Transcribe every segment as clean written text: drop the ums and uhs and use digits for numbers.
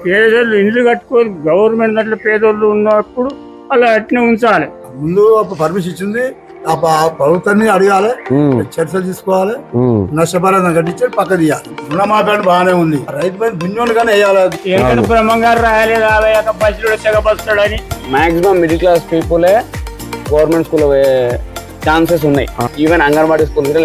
పేదోళ్ళు ఇండ్లు కట్టుకొని గవర్నమెంట్ దాంట్లో పేదోళ్ళు ఉన్నప్పుడు అలా అట్నే ఉంచాలి. ముందు పర్మిషన్ ఇచ్చింది ప్రభుత్వాన్ని అడగాలి, చర్చలు తీసుకోవాలి, నష్టపరిహారం కట్టించి పక్క తీయాలి. రుణమాఫీ బాగానే ఉంది, రైతు పైన బిన్యోన్ గానే వేయాలి. వెంకట బ్రహ్మంగారు రాయలేదు బస్సులు తెగబస్తాడని. మాక్సిమం మిడిల్ క్లాస్ పీపులే గవర్నమెంట్ స్కూల్ ఛాన్సెస్ ఉన్నాయి. ఈవెన్ అంగన్వాడీ స్కూల్ కూడా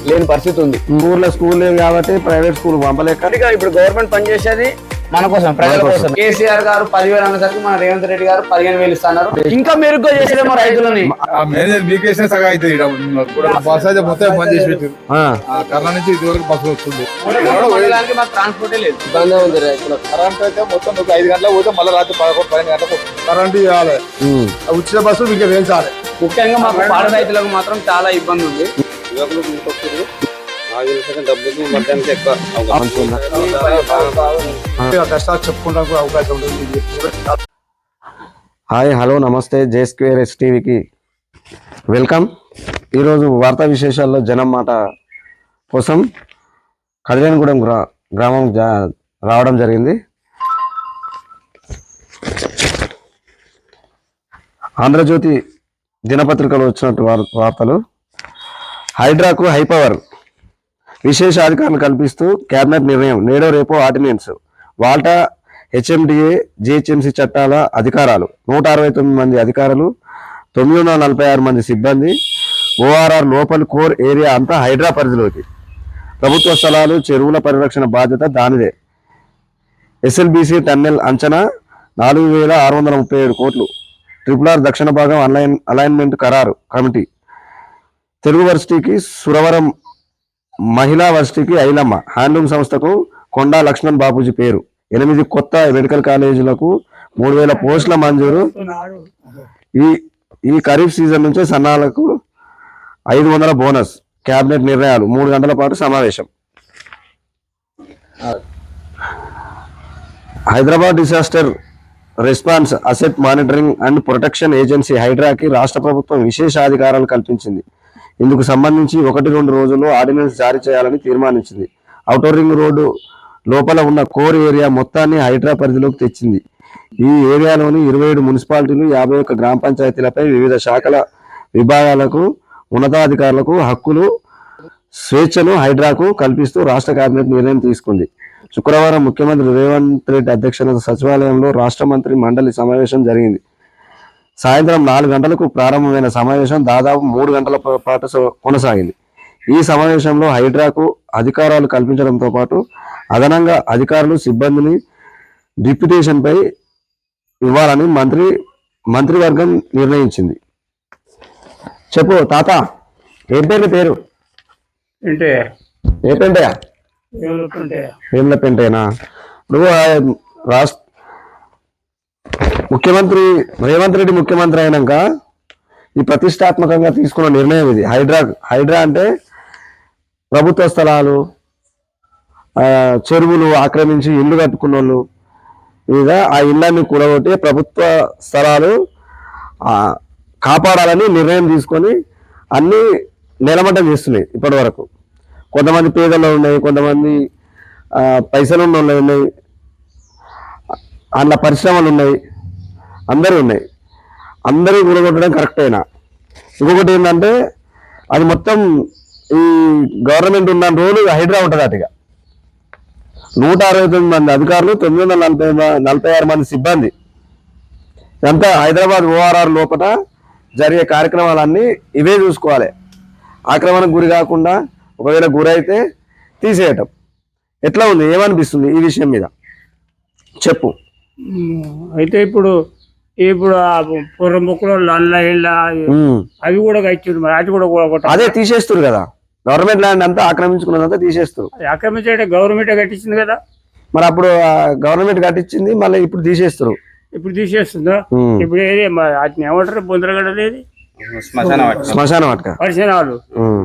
లేని పరిస్థితి ఉంది. ఊర్లో స్కూల్ లేదు కాబట్టి ప్రైవేట్ స్కూల్ పంపలేక ఇప్పుడు గవర్నమెంట్ పనిచేసేది మన కోసం, ప్రజల కోసం. కేసీఆర్ గారు 10,000 అన్నసరికి మన రేవంత్ రెడ్డి గారు 15,000 ఇస్తున్నారు. ఇంకా మెరుగ్గా చేసేదేమో రైతులని. కర్ణ నుంచి ఇదివరకు బస్సు వస్తుంది, ట్రాన్స్పోర్టే లేదు. ఇబ్బంది ఉంది రైతులు. కరెంట్ అయితే మొత్తం 5 గంటలకు పోతే మళ్ళీ రాత్రి 11-12 గంటలకు కరెంట్ ఇవ్వాలి. ఉచిత బస్సు ఇంకా వేయించాలి. ముఖ్యంగా మాకు పాడ రైతులకు మాత్రం చాలా ఇబ్బంది ఉంది. కష్టాలు చెప్పుకోవడానికి అవకాశం ఉంటుంది. హాయ్, హలో, నమస్తే. JSquareS టీవీకి వెల్కమ్. ఈరోజు వార్తా విశేషాల్లో జనం మాట కోసం కదిలేనిగూడెం గ్రామం రావడం జరిగింది. ఆంధ్రజ్యోతి దినపత్రికలో వచ్చినట్టు వార్తలు. హైడ్రాకు హైపవర్, విశేష అధికారులు కల్పిస్తూ కేబినెట్ నిర్ణయం. నేడో రేపో ఆర్డినెన్స్. వాల్టా HMDA GHMC చట్టాల అధికారాలు. 169 మంది అధికారులు, 946 మంది సిబ్బంది. ORR లోపలి కోర్ ఏరియా అంతా హైడ్రా పరిధిలోకి. ప్రభుత్వ స్థలాలు, చెరువుల పరిరక్షణ బాధ్యత దానిదే. SLBC టన్నెల్ అంచనా 4,637 కోట్లు. RRR దక్షిణ భాగం అలైన్మెంట్ ఖరారు కమిటీ. తెలుగు వర్సిటీకి సురవరం, మహిళా వర్సిటీకి ఐలమ్మ, హ్యాండ్లూమ్ సంస్థకు కొండా లక్ష్మణ్ బాపూజీ పేరు. 8 కొత్త మెడికల్ కాలేజీలకు 3,000 పోస్టుల మంజూరు. ఈ ఖరీఫ్ సీజన్ నుంచే సన్నాలకు 500 బోనస్. కేబినెట్ నిర్ణయాలు. 3 గంటల పాటు సమావేశం. Hyderabad disaster response asset monitoring and protection agency హైడ్రాకి రాష్ట్ర ప్రభుత్వం విశేష అధికారాలు కల్పించింది. ఇందుకు సంబంధించి 1-2 రోజుల్లో ఆర్డినెన్స్ జారీ చేయాలని తీర్మానించింది. ఔటర్ రింగ్ రోడ్డు లోపల ఉన్న కోర్ ఏరియా మొత్తాన్ని హైడ్రా పరిధిలోకి తెచ్చింది. ఈ ఏరియాలోని 27 మున్సిపాలిటీలు, 51 గ్రామ పంచాయతీలపై వివిధ శాఖల విభాగాలకు, ఉన్నతాధికారులకు హక్కులు, స్వేచ్ఛను హైడ్రాకు కల్పిస్తూ రాష్ట్ర కేబినెట్ నిర్ణయం తీసుకుంది. శుక్రవారం ముఖ్యమంత్రి రేవంత్ రెడ్డి అధ్యక్షతన సచివాలయంలో రాష్ట్ర మంత్రి మండలి సమావేశం జరిగింది. సాయంత్రం 4 గంటలకు ప్రారంభమైన సమావేశం దాదాపు 3 గంటల పాటు కొనసాగింది. ఈ సమావేశంలో హైడ్రాకు అధికారాలు కల్పించడంతో పాటు అదనంగా అధికారులు, సిబ్బందిని డిప్యూటేషన్పై ఇవ్వాలని మంత్రివర్గం నిర్ణయించింది. చెప్పు తాత, ఏం పేరు? ఏ పెంటయా? వేముల పెంటేనా? నువ్వు ముఖ్యమంత్రి రేవంత్ రెడ్డి ముఖ్యమంత్రి అయినాక ఈ ప్రతిష్టాత్మకంగా తీసుకున్న నిర్ణయం ఇది. హైడ్రా అంటే ప్రభుత్వ స్థలాలు, చెరువులు ఆక్రమించి ఇల్లు కట్టుకున్న వాళ్ళు మీద ఆ ఇళ్ళని కూడగొట్టి ప్రభుత్వ స్థలాలు కాపాడాలని నిర్ణయం తీసుకొని అన్ని నిలమట్టం చేస్తున్నాయి. ఇప్పటి వరకు కొంతమంది పేదలు ఉన్నాయి, కొంతమంది పైసలు ఉన్న వాళ్ళు ఉన్నాయి, అందులో పరిశ్రమలు ఉన్నాయి, అందరూ ఉన్నాయి. అందరూ కూడగొట్టడం కరెక్ట్ అయినా ఇంకొకటి ఏంటంటే అది మొత్తం ఈ గవర్నమెంట్ ఉన్న రోజులు హైడ్రా ఉంటుంది. అటుగా 169 మంది అధికారులు, 946 మంది సిబ్బంది. ఇదంతా హైదరాబాద్ ORR లోపల జరిగే కార్యక్రమాలన్నీ ఇవే చూసుకోవాలి. ఆక్రమణకు గురి కాకుండా ఒకవేళ గురైతే తీసేయటం. ఎట్లా ఉంది, ఏమనిపిస్తుంది ఈ విషయం మీద చెప్పు. అయితే ఇప్పుడు పొరముక్కలు అవి కూడా కట్టారు, మరి అది కూడా అదే తీసేస్తారు కదా. గవర్నమెంట్ ల్యాండ్ అంతా ఆక్రమించుకున్నదంతా తీసేస్తారు. ఆక్రమించే గవర్నమెంట్ కట్టించింది కదా. మరి అప్పుడు గవర్నమెంట్ కట్టించింది, మళ్ళీ ఇప్పుడు తీసేస్తారు. ఇప్పుడు తీసేస్తుందా? ఇప్పుడు ఏది వాటిని ఏమంటారు, బొందరగడ లేదు, శ్మశాన వాటిక పరిశీలనాలు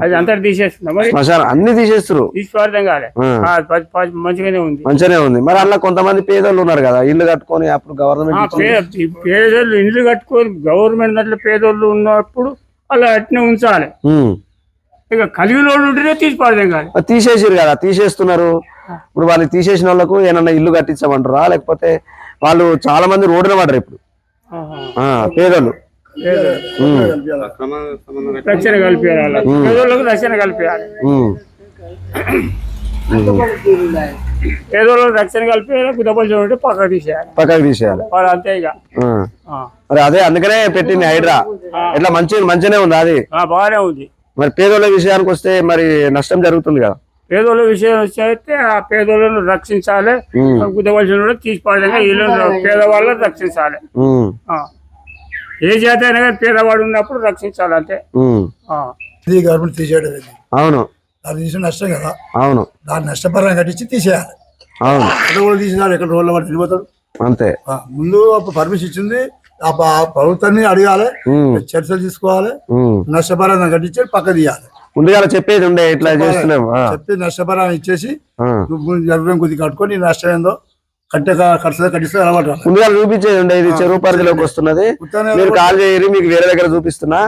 అది అంతా తీసేస్తుందా? మరి శ్మశానం అన్ని తీసేస్తారు. తీసుకోవడం కాలే, మంచిగానే ఉంది. మరి అలా కొంతమంది పేదోళ్ళు ఉన్నారు కదా, ఇల్లు కట్టుకొని అప్పుడు గవర్నమెంట్ పేదోళ్ళు ఇండ్లు కట్టుకొని గవర్నమెంట్ దాంట్లో పేదోళ్ళు ఉన్నప్పుడు అలా అట్నే ఉంచాలి. ఇక కలిగిన వాళ్ళు ఉంటేనే తీసి పడదాం కానీ తీసేసిరు కదా, తీసేస్తున్నారు. ఇప్పుడు వాళ్ళు తీసేసిన వాళ్ళకు ఏమన్నా ఇల్లు కట్టించమంటారా, లేకపోతే వాళ్ళు చాలా మంది రోడ్డున పడరు ఇప్పుడు పేదలు. రక్షణ కల్పించాలి, పేదోళ్ళకు రక్షణ కల్పించాలి, పేదోళ్ళకి రక్షణ కలిపి గుద్దపల్లి ఉంటే పక్కకు తీసేయాలి వాళ్ళు అంతే ఇక. మరి అదే అందుకనే పెట్టింది హైడ్రా. ఇట్లా మంచిగానే ఉంది అది, బాగానే ఉంది. మరి పేదోళ్ళ విషయానికి వస్తే మరి నష్టం జరుగుతుంది కదా. పేదోళ్ళ విషయం వచ్చేస్తే ఆ పేదోళ్ళను రక్షించాలి, గుద్దవలసిన తీసి పడగా వీళ్ళు పేదవాళ్ళని రక్షించాలి. ఏ జాతి అయినా కానీ పేదవాడు ఉన్నప్పుడు రక్షించాలి అంతే. గవర్నమెంట్ తీసేయడం అవును, దాన్ని తీసిన నష్టం కదా. అవును, దాన్ని నష్టపరంగా కట్టించి తీసేయాలి. అవును, ఎక్కడ తీసినాడు ఎక్కడ రోడ్ల వాడు వెళ్ళిపోతాడు అంతే. ముందు పర్మిషన్ ఇచ్చింది ఆ ప్రభుత్వాన్ని అడగాలి, చర్చలు తీసుకోవాలి, నష్టపరంగా కట్టించి పక్క తీయాలి. ముందుగా చెప్పేది ఉండే ఇట్లా చేస్తున్నాం చెప్పి నష్టపరం ఇచ్చేసి కొద్దిగా కట్టుకొని నష్టం ఏందో కట్టే ఖర్చు కట్టిస్తే అలవాటు. ముందుగా చూపించేది ఉండే ఇది చెరువు పరిధిలోకి వస్తున్నది, మీరు కాల్ చేయరు మీకు వేరే దగ్గర చూపిస్తున్నా.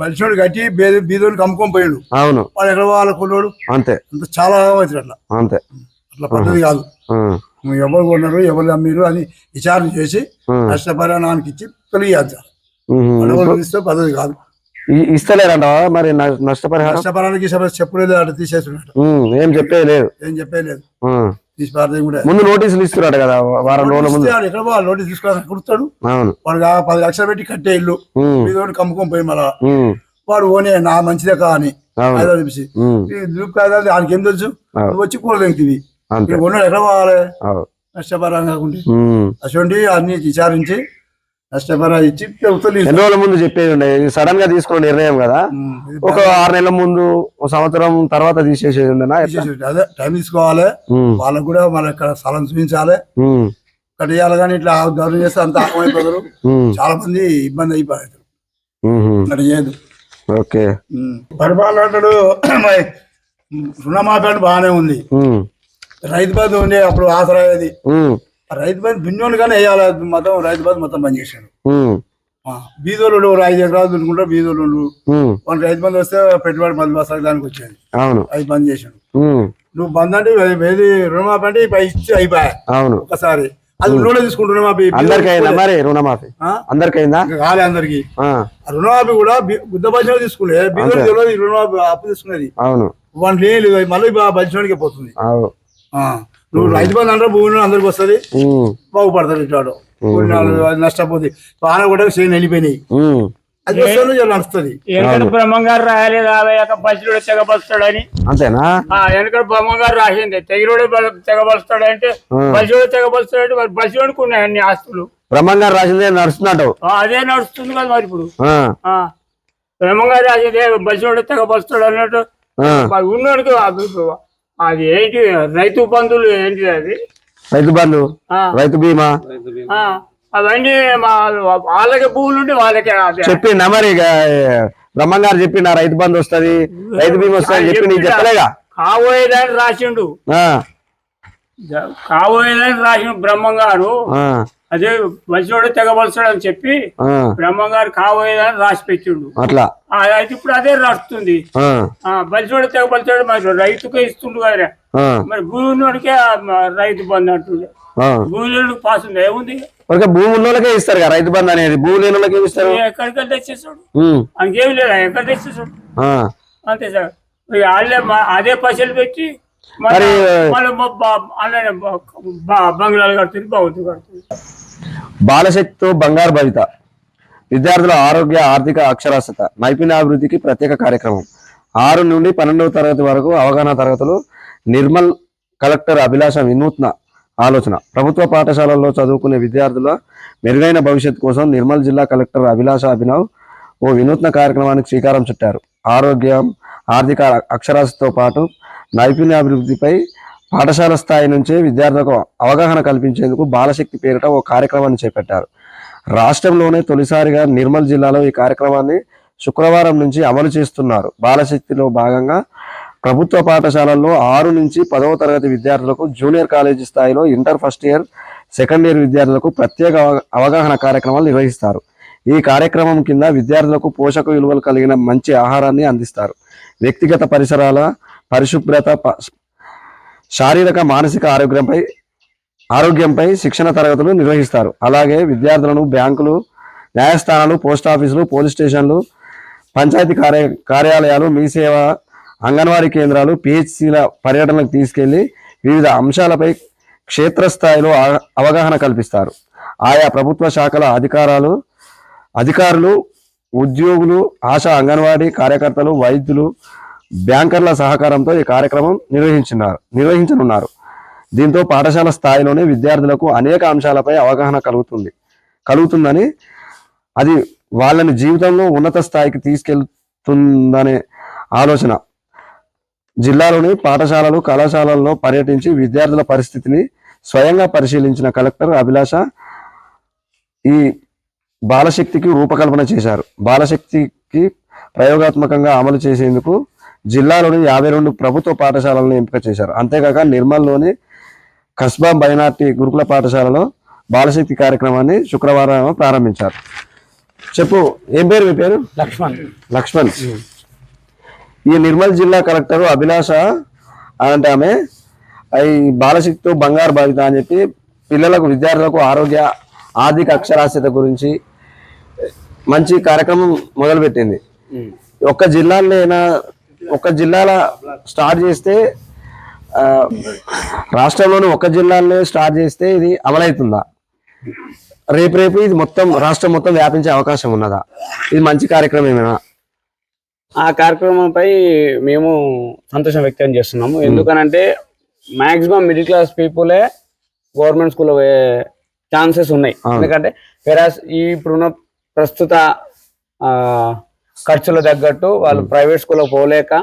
మనిషిని కట్టి బీదోడికి అమ్ముకొని పోయాడు. అవును, వాడు ఎక్కడ వాళ్ళ కొన్నాడు అంతే. చాలా అవుతుంది అట్లా. అంతే, అట్లా పద్ధతి కాదు. ఎవరు కొన్నారు ఎవరు అమ్మిరు అని విచారణ చేసి నష్టపరిహారానికి ఇచ్చి తొలగియాలి. ఇస్తే పద్ధతి కాదు. ఇస్తలేరంట మరి నష్టపరిహారం. నష్టపరానికి చెప్పలేదు అట్లా తీసేస్తున్నాడు. ఏం చెప్పేది లేదు, తీసి పారదే కూడా. ముందు నోటీసులు ఇస్తున్నాడు కదా వారం రోజుల ముందు. ఎక్కడ నోటీస్ తీసుకోవాలి కుడతాడు. అవును, వాడు 10 లక్షలు పెట్టి కట్టే ఇల్లు మీదోడికి అమ్ముకొని పోయి మళ్ళా వాడు ఓనే నా మంచిదే కాని చూసి దానికి ఏం తెలుసు వచ్చి కూర తెంగుతుంది. కొన్నాడు ఎక్కడ పోవాలి నష్టపరం కాకుండా. అటువంటి అన్ని విచారించి నష్టపరం ఇచ్చి ఎన్ని రోజుల ముందు చెప్పేది ఉండే, సడన్ గా తీసుకున్న నిర్ణయం కదా. ఒక 6 నెలల ముందు, 1 సంవత్సరం తర్వాత తీసేసేది ఉండేనా? అదే టైం తీసుకోవాలి. వాళ్ళకు కూడా మన ఇక్కడ స్థలం చూపించాలి, కట్టేయాలి. కానీ ఇట్లా గౌరవం చేస్తే అంత ఆకమైపోతారు, చాలా మంది ఇబ్బంది అయిపోతారు. అట్లా చేయదు. ఓకే, పరిపాలన అంటాడు రుణమాఫీ అంటే బాగానే ఉంది. రైతు బంధు ఉండే అప్పుడు ఆసరా అయ్యేది. రైతు బంధు బిన్నోళ్ళు కానీ వేయాలి మొత్తం. రైతు బంధు మొత్తం బంద్ చేశాడు. బీదోళ్ళు 5 ఎకరాలు దున్నుకుంటారు బీదోళ్ళు. వాళ్ళు రైతు బంధు వస్తే పెట్టుబడి 10 బస్తాలు దానికి వచ్చేది. రైతు బంద్ చేశాడు. నువ్వు బంద్ అంటే ఏది రుణమాఫీ అంటే ఇచ్చి అయిపోయా ఒకసారి. అది రుణాలు తీసుకుంటున్నా రుణమాఫీ కాలే అందరికి. రుణమాఫీ కూడా గుద్దపరిచయం తీసుకునే బీదోళ్ళు తెలియదు రుణమాఫీ అప్పు తీసుకునేది. వాళ్ళు లేదు మళ్ళీ బలిచోడికే పోతుంది. నువ్వు రైతు బంధు అంటే భూమి అందరికి వస్తుంది, బాగుపడతారు. ఇట్లాడు నష్టపోతే పాన కూడా చేయని వెళ్ళిపోయినాయి. అది నడుస్తుంది. వెనకడ బ్రహ్మంగారు రాయలేదు బస్సుడు తెగబలుస్తాడని. అంతేనా? వెనకడ బ్రహ్మంగారు రాసింది తెగిరోడే తెగబలుస్తాడు అంటే బస్సుడు తెగబలుస్తాడు. మరి బస్సుడికి ఉన్నాయి అన్ని ఆస్తులు. బ్రహ్మంగారు రాసిందే నడుస్తున్నట్టు అదే నడుస్తుంది కదా మరి ఇప్పుడు. బ్రహ్మంగారు రాసిందే బస్సుడు తెగబలుస్తాడు అన్నట్టు ఉన్నాడు. అది ఏంటి రైతు బంధువులు ఏంటి అది రైతు బంధు రైతు బీమా అవన్నీ వాళ్ళకి భూములు ఉంటే వాళ్ళకే చెప్పిండా మరి బ్రహ్మంగారు చెప్పిండా రైతు బంధు వస్తుంది రైతు బీమా వస్తుంది చెప్పి నీకు చెప్పలేగా? కాబోయేదాన్ని రాసిండు, కాబోయేదాన్ని రాసిండు బ్రహ్మంగారు. అదే బలిచోడు తెగబలుస్తాడు అని చెప్పి బ్రహ్మంగారు కాబోయేదాన్ని రాసి పెట్టిండు. అట్లా అయితే ఇప్పుడు అదే నడుస్తుంది. బలిచోడు తెగబలుస్తాడు మరి రైతుకే ఇస్తుండు కదా. మరి భూమిలోనికే రైతు బంధు అంటుంది. భూమిలోనికి పాస్ ఉంది ఏముంది? భూమి ఉన్నోళ్ళకే ఇస్తారు కదా రైతు బంధు అనేది. భూమి లేని వాళ్ళకి ఇస్తారు. ఎక్కడికి తెచ్చేసాడు అంకేమి లేదా, ఎక్కడ తెచ్చేసాడు అంతే సార్. వాళ్ళే అదే పైసలు పెట్టి బంగ్లాలు కడుతుంది, బాగుంది కడుతుంది. బాలశక్తితో బంగారు భవిత విద్యార్థుల ఆరోగ్య ఆర్థిక అక్షరాస్యత నైపుణ్యాభివృద్ధికి ప్రత్యేక కార్యక్రమం. 6 నుండి 12వ తరగతి వరకు అవగాహన తరగతులు. నిర్మల్ కలెక్టర్ అభిలాష వినూత్న ఆలోచన. ప్రభుత్వ పాఠశాలల్లో చదువుకునే విద్యార్థుల మెరుగైన భవిష్యత్తు కోసం నిర్మల్ జిల్లా కలెక్టర్ అభిలాష అభినవ్ ఓ వినూత్న కార్యక్రమానికి శ్రీకారం చుట్టారు. ఆరోగ్యం ఆర్థిక అక్షరాస్యతతో పాటు నైపుణ్యాభివృద్ధిపై పాఠశాల స్థాయి నుంచే విద్యార్థులకు అవగాహన కల్పించేందుకు బాలశక్తి పేరిట ఓ కార్యక్రమాన్ని చేపట్టారు. రాష్ట్రంలోనే తొలిసారిగా నిర్మల్ జిల్లాలో ఈ కార్యక్రమాన్ని శుక్రవారం నుంచి అమలు చేస్తున్నారు. బాలశక్తిలో భాగంగా ప్రభుత్వ పాఠశాలల్లో 6 నుంచి 10వ తరగతి విద్యార్థులకు, జూనియర్ కాలేజీ స్థాయిలో inter first year, second year విద్యార్థులకు ప్రత్యేక అవగాహన కార్యక్రమాలు నిర్వహిస్తారు. ఈ కార్యక్రమం కింద విద్యార్థులకు పోషక విలువలు కలిగిన మంచి ఆహారాన్ని అందిస్తారు. వ్యక్తిగత పరిసరాల పరిశుభ్రత, శారీరక మానసిక ఆరోగ్యంపై శిక్షణ తరగతులు నిర్వహిస్తారు. అలాగే విద్యార్థులను బ్యాంకులు, న్యాయస్థానాలు, పోస్ట్ ఆఫీసులు, పోలీస్ స్టేషన్లు, పంచాయతీ కార్యాలయాలు, మీ సేవ, అంగన్వాడీ కేంద్రాలు, పిహెచ్సిల పర్యటనకు తీసుకెళ్లి వివిధ అంశాలపై క్షేత్రస్థాయిలో అవగాహన కల్పిస్తారు. ఆయా ప్రభుత్వ శాఖల అధికారులు, ఉద్యోగులు, ఆశా అంగన్వాడీ కార్యకర్తలు, వైద్యులు, బ్యాంకర్ల సహకారంతో ఈ కార్యక్రమం నిర్వహించనున్నారు. దీంతో పాఠశాల స్థాయిలోనే విద్యార్థులకు అనేక అంశాలపై అవగాహన కలుగుతుందని, అది వాళ్ళని జీవితంలో ఉన్నత స్థాయికి తీసుకెళ్తుందనే ఆలోచన. జిల్లాలోని పాఠశాలలు, కళాశాలల్లో పర్యటించి విద్యార్థుల పరిస్థితిని స్వయంగా పరిశీలించిన కలెక్టర్ అభిలాష ఈ బాలశక్తికి రూపకల్పన చేశారు. బాలశక్తికి ప్రయోగాత్మకంగా అమలు చేసేందుకు జిల్లాలోని 52 ప్రభుత్వ పాఠశాలలను ఎంపిక చేశారు. అంతేకాక నిర్మల్లోని కస్బా మైనార్టీ గురుకుల పాఠశాలలో బాలశక్తి కార్యక్రమాన్ని శుక్రవారం ప్రారంభించారు. చెప్పు, ఏం పేరు? మీ పేరు? లక్ష్మణ్. ఈ నిర్మల్ జిల్లా కలెక్టర్ అభిలాష అంటే ఆమె ఈ బాలశక్తితో బంగారు బాధిత అని చెప్పి విద్యార్థులకు ఆరోగ్య, ఆర్థిక అక్షరాస్యత గురించి మంచి కార్యక్రమం మొదలుపెట్టింది. ఒక్క జిల్లాలో స్టార్ట్ చేస్తే, రాష్ట్రంలోని ఒక్క జిల్లాలో స్టార్ట్ చేస్తే ఇది అమలవుతుందా? రేపు ఇది మొత్తం రాష్ట్రం మొత్తం వ్యాపించే అవకాశం ఉన్నదా? ఇది మంచి కార్యక్రమం ఏమైనా? ఆ కార్యక్రమంపై మేము సంతోషం వ్యక్తం చేస్తున్నాము. ఎందుకనంటే మాక్సిమం మిడిల్ క్లాస్ పీపులే గవర్నమెంట్ స్కూల్లో ఛాన్సెస్ ఉన్నాయి. ఎందుకంటే ఇప్పుడున్న ప్రస్తుత ఖర్చుల తగ్గట్టు వాళ్ళు ప్రైవేట్ స్కూల్లో పోలేక,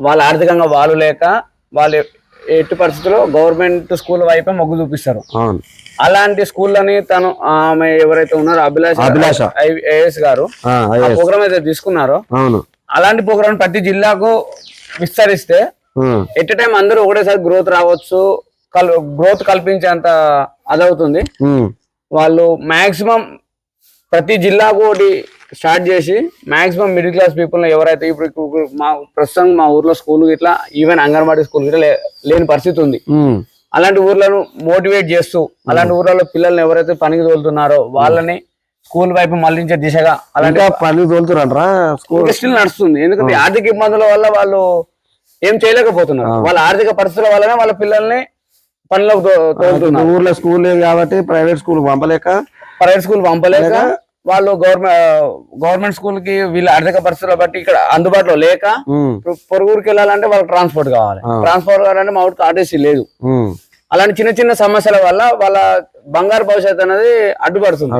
వాళ్ళ ఆర్థికంగా వాళ్ళు లేక, వాళ్ళు ఎట్టి పరిస్థితుల్లో గవర్నమెంట్ స్కూల్ వైపే మొగ్గు చూపిస్తారు. అలాంటి స్కూళ్ళని ఆమె ఎవరైతే ఉన్నారో అభిలాష ఐఏఎస్ గారు ప్రోగ్రామ్ అయితే తీసుకున్నారో, అలాంటి ప్రోగ్రామ్ ప్రతి జిల్లాకు విస్తరిస్తే ఎట్ ఎ టైం అందరూ ఒకటేసారి గ్రోత్ రావచ్చు, గ్రోత్ కల్పించేంత అదవుతుంది. వాళ్ళు మాక్సిమం ప్రతి జిల్లాకు ఒకటి స్టార్ట్ చేసి మాక్సిమం మిడిల్ క్లాస్ పీపుల్ ఎవరైతే ఇప్పుడు ప్రస్తుతం మా ఊర్లో స్కూల్ ఇట్లా ఈవెన్ అంగన్వాడీ స్కూల్ ఇట్లా లేని పరిస్థితి ఉంది. అలాంటి ఊర్లను మోటివేట్ చేస్తూ, అలాంటి ఊర్లలో పిల్లల్ని ఎవరైతే పనికి తోలుతున్నారో వాళ్ళని స్కూల్ వైపు మళ్లించే దిశగా అలాంటి పనికి తోలుతున్నారా స్కూల్ స్టిల్ నడుస్తుంది. ఎందుకంటే ఆర్థిక ఇబ్బందుల వల్ల వాళ్ళు ఏం చేయలేకపోతున్నారు. వాళ్ళ ఆర్థిక పరిస్థితుల వల్లనే వాళ్ళ పిల్లల్ని పనిలోకి తోలుతున్నారు. ఊర్లో స్కూల్ లేదు కాబట్టి ప్రైవేట్ స్కూల్ పంపలేక వాళ్ళు గవర్నమెంట్ స్కూల్ కి వీళ్ళ ఆర్థిక పరిస్థితులు బట్టి ఇక్కడ అందుబాటులో లేక పొరుగురికి వెళ్ళాలంటే వాళ్ళకి ట్రాన్స్పోర్ట్ కావాలి. ట్రాన్స్పోర్ట్ కావాలంటే మా ఊరికి ఆర్టీసీ లేదు. అలాంటి చిన్న చిన్న సమస్యల వల్ల వాళ్ళ బంగారు భవిష్యత్తు అనేది అడ్డుపడుతుంది.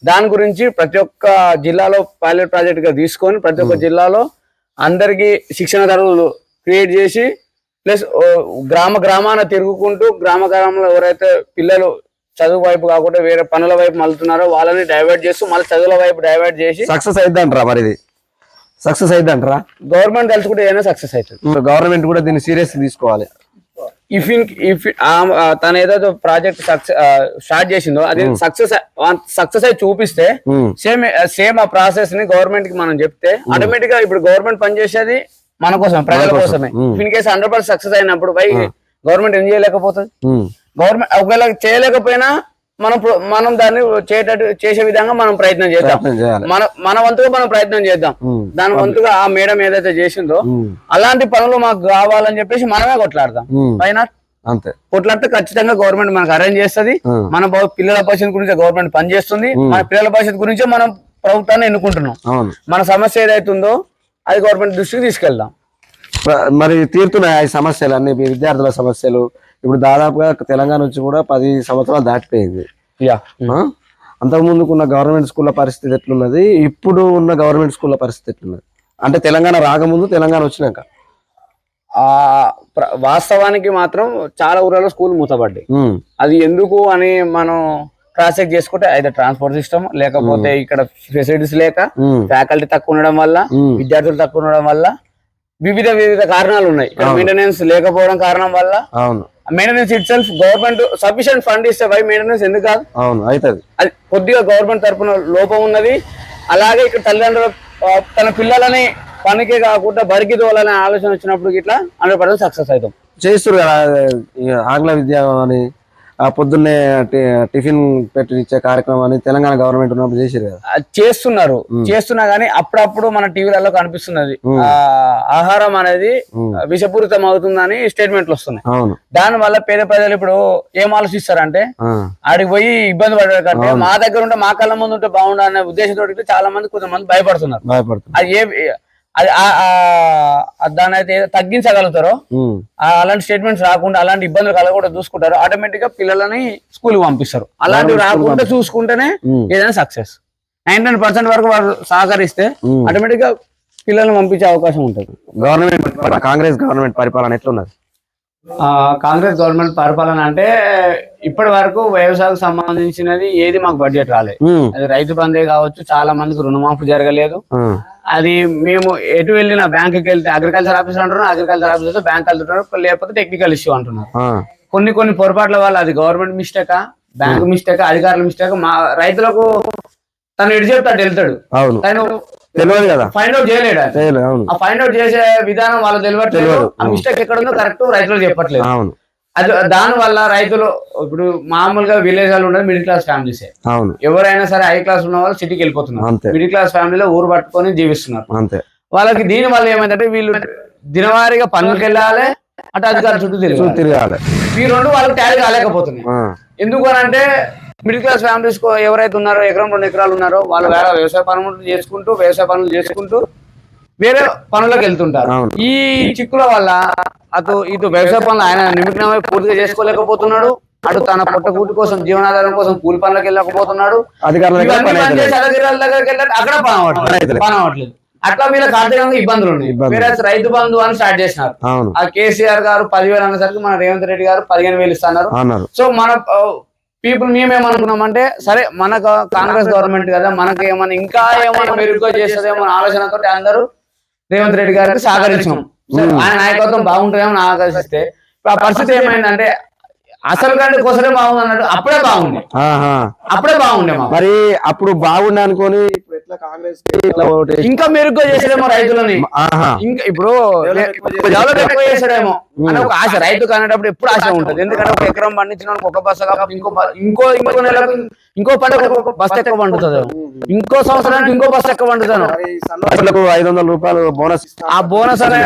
దాని గురించి ప్రతి ఒక్క జిల్లాలో పైలట్ ప్రాజెక్ట్ గా తీసుకొని ప్రతి ఒక్క జిల్లాలో అందరికి శిక్షణ తరగతులు క్రియేట్ చేసి, ప్లస్ గ్రామాన తిరుగుకుంటూ గ్రామంలో ఎవరైతే పిల్లలు చదువు వైపు కాకుండా వేరే పనుల వైపు మళ్తున్నారో వాళ్ళని డైవర్ట్ చేస్తూ మళ్ళీ చదువుల వైపు డైవర్ట్ చేసి సక్సెస్ అయిద్దంటారా? మరి ఇది సక్సెస్ అయిద్దంటారా? గవర్నమెంట్ తెలుసుకుంటే ఏదైనా సక్సెస్ అవుతుంది. గవర్నమెంట్ కూడా దీన్ని సీరియస్ తీసుకోవాలి. ఇఫ్ తన ఏదైతే ప్రాజెక్ట్ స్టార్ట్ చేసిందో అది సక్సెస్ అయి చూపిస్తే సేమ్ ఆ ప్రాసెస్ ని గవర్నమెంట్ కి మనం చెప్తే ఆటోమేటిక్ గా ఇప్పుడు గవర్నమెంట్ పనిచేసేది మన కోసం, ప్రజల కోసమే. ఇన్ కేసు 100% సక్సెస్ అయినప్పుడు గవర్నమెంట్ ఏం చేయలేకపోతుంది. గవర్నమెంట్ ఒకవేళ చేయలేకపోయినా మనం దాన్ని చేసే విధంగా మనం ప్రయత్నం చేద్దాం. మన వంతుగా మనం ప్రయత్నం చేద్దాం. దాని వంతుగా ఆ మేడం ఏదైతే చేసిందో అలాంటి పనులు మాకు కావాలని చెప్పేసి మనమే కొట్లాడదాం. పైన అంతే కొట్లాడితే ఖచ్చితంగా గవర్నమెంట్ మనకు అరేంజ్ చేస్తుంది. మన పిల్లల భవిష్యత్తు గురించి గవర్నమెంట్ పనిచేస్తుంది. మన పిల్లల భవిష్యత్తు గురించే మనం ప్రభుత్వాన్ని ఎన్నుకుంటున్నాం. మన సమస్య ఏదైతుందో అది గవర్నమెంట్ దృష్టికి తీసుకెళ్దాం. మరి తీరుతున్నాయి ఈ సమస్యలు అన్ని, విద్యార్థుల సమస్యలు. ఇప్పుడు దాదాపుగా తెలంగాణ నుంచి కూడా 10 సంవత్సరాలు దాటిపోయింది. అంతకు ముందుకున్న గవర్నమెంట్ స్కూళ్ళ పరిస్థితి ఎట్లున్నది, ఇప్పుడు ఉన్న గవర్నమెంట్ స్కూళ్ళ పరిస్థితి ఎట్లున్నది? అంటే తెలంగాణ రాకముందు, తెలంగాణ వచ్చినాక వాస్తవానికి మాత్రం చాలా ఊర్లలో స్కూల్ మూతపడ్డాయి. అది ఎందుకు అని మనం క్రాస్ చెక్ చేసుకుంటే అయితే ట్రాన్స్పోర్ట్ సిస్టమ్ లేకపోతే ఇక్కడ ఫెసిలిటీస్ లేక, ఫ్యాకల్టీ తక్కువ ఉండడం వల్ల, విద్యార్థులు తక్కువ ఉండడం వల్ల వివిధ కారణాలు ఉన్నాయి. మెయింటెనెన్స్ లేకపోవడం కారణం వల్ల, maintenance it self government sufficient fund ఇస్తే మెయింటెనెన్స్ ఎందుకు కాదు? అది కొద్దిగా గవర్నమెంట్ తరఫున లోపం ఉన్నది. అలాగే ఇక్కడ తల్లిదండ్రులు తన పిల్లలని పనికి కాకుండా బరికి తోలాలనే ఆలోచన వచ్చినప్పుడు ఇట్లా 100% సక్సెస్ అవుతాం. చేస్తారు కదా ఈ ఆంగ్ల విద్య అని, ఆ పొద్దున్నే టిఫిన్ పెట్టి ఇచ్చే కార్యక్రమం అని తెలంగాణ గవర్నమెంట్ ఉన్నప్పుడు చేసారు కదా. అది చేస్తున్నా గానీ అప్పుడప్పుడు మన టీవీలలో కనిపిస్తున్నది ఆహారం అనేది విషపూరితం అవుతుందని స్టేట్మెంట్లు వస్తున్నాయి. అవును. దాని వల్ల పేద ప్రజలు ఇప్పుడు ఏం ఆలోచిస్తారంటే ఆడికి పోయి ఇబ్బంది పడే కంటే మా దగ్గర ఉంటే మా కళ్ళ ముందు ఉంటే బాగుండు అనే ఉద్దేశంతో చాలా మంది కొంతమంది భయపడుతున్నారు. అది అది దాని అయితే తగ్గించగలుగుతారో అలాంటి స్టేట్మెంట్స్ రాకుండా అలాంటి ఇబ్బందులు కలగకుండా చూసుకుంటారు, ఆటోమేటిక్ గా పిల్లలని స్కూల్ కి పంపిస్తారు. అలాంటివి రాకుండా చూసుకుంటేనే ఏదైనా సక్సెస్. 99% వరకు వారు సహకరిస్తే ఆటోమేటిక్ గా పిల్లల్ని పంపించే అవకాశం ఉంటుంది. కాంగ్రెస్ గవర్నమెంట్ పరిపాలన ఎట్లున్నది? కాంగ్రెస్ గవర్నమెంట్ పరిపాలన అంటే ఇప్పటి వరకు వ్యవసాయానికి సంబంధించినది ఏది మాకు బడ్జెట్ రాలేదు. అది రైతు బందే కావచ్చు, చాలా మందికి రుణమాఫీ జరగలేదు. అది మేము ఎటు వెళ్ళినా బ్యాంకుకి వెళ్తే అగ్రికల్చర్ ఆఫీసర్ అంటున్నారు, అగ్రికల్చర్ ఆఫీసర్ బ్యాంక్ వెళ్తున్నారు, లేకపోతే టెక్నికల్ ఇష్యూ అంటున్నారు. కొన్ని పొరపాట్ల వల్ల అది గవర్నమెంట్ మిస్టేకా, బ్యాంక్ మిస్టేకా, అధికారుల మిస్టేక్, మా రైతులకు తను ఎటు చెప్తాడు వెళ్తాడు, తను తెలియదు కదా, ఫైండ్ అవుట్ చేయలేడు. ఆ ఫైండ్ అవుట్ చేసే విధానం వాళ్ళకి తెలియట్లేదు. ఆ మిస్టేక్ ఎక్కడ ఉందో కరెక్ట్ రైతులకు చెప్పట్లేదు. అది దాని వల్ల రైతులు ఇప్పుడు మామూలుగా విలేజ్ వాళ్ళు ఉండదు, మిడిల్ క్లాస్ ఫ్యామిలీస్. ఎవరైనా సరే హై క్లాస్ ఉన్న వాళ్ళు సిటీకి వెళ్ళిపోతున్నారు, మిడిల్ క్లాస్ ఫ్యామిలీలో ఊరు పట్టుకొని జీవిస్తున్నారు. వాళ్ళకి దీని వల్ల ఏమైందంటే వీళ్ళు దినవారీగా పనులకు వెళ్ళాలి, అటు అధికారుల చుట్టూ తిరగాలి. ఈ రెండు వాళ్ళకి టాలీ కాలేకపోతున్నాయి. ఎందుకు అని అంటే మిడిల్ క్లాస్ ఫ్యామిలీస్ ఎవరైతే ఉన్నారో 1-2 ఎకరాలు ఉన్నారో వాళ్ళు వేరే వ్యవసాయ పనులు చేసుకుంటూ వేరే పనులకు వెళ్తుంటారు. ఈ చిక్కుల వల్ల ఇటు వ్యవసాయ పనులు ఆయన నిమగ్నమై పూర్తిగా చేసుకోలేకపోతున్నాడు, అటు తన పొట్టకూటి కోసం జీవనాధారం కోసం కూలి పనులకు వెళ్ళకపోతున్నాడు, అధికారుల దగ్గరికి వెళ్ళారు, అక్కడ పని అవ్వట్లేదు. అట్లా వీళ్ళకి ఆర్థికంగా ఇబ్బందులు ఉన్నాయి. వేరే రైతు బంధు అని స్టార్ట్ చేసినారు. ఆ కేసీఆర్ గారు 10,000 అన్నసరికి మన రేవంత్ రెడ్డి గారు 15,000 ఇస్తున్నారు. సో మన పీపుల్ మేమేమనుకున్నామంటే సరే మన కాంగ్రెస్ గవర్నమెంట్ కదా, మనకి ఏమైనా ఇంకా ఏమైనా మెరుగుగా చేస్తుందేమో ఆలోచనతో అందరూ రేవంత్ రెడ్డి గారికి సహకరించాం. ఆయన నాయకత్వం బాగుంటుందేమో ఆకర్షిస్తే ఆ పరిస్థితి ఏమైందంటే అసలు కంటే కోసమే బాగుంది అన్నట్టు అప్పుడే బాగుండే మరి అప్పుడు బాగుండే అనుకోని ఇంకా మెరుగ్గా చేసాడేమో రైతులని, ఇంకా ఇప్పుడు డెవలప్ ఎక్కువ చేసాడేమో అని ఒక ఆశ. రైతు కానేటప్పుడు ఎప్పుడు ఆశ ఉంటుంది, ఎందుకంటే ఒక ఎకరం పండించిన ఒక బస్సు కాకపోతే ఇంకో నెలకు ఇంకో పంట బస్సు ఎక్కువ పండుతుంది, ఇంకో సంవత్సరానికి ఇంకో బస్సు ఎక్కువ పండుతాను. 500 రూపాయలు బోనస్. ఆ బోనస్ అనే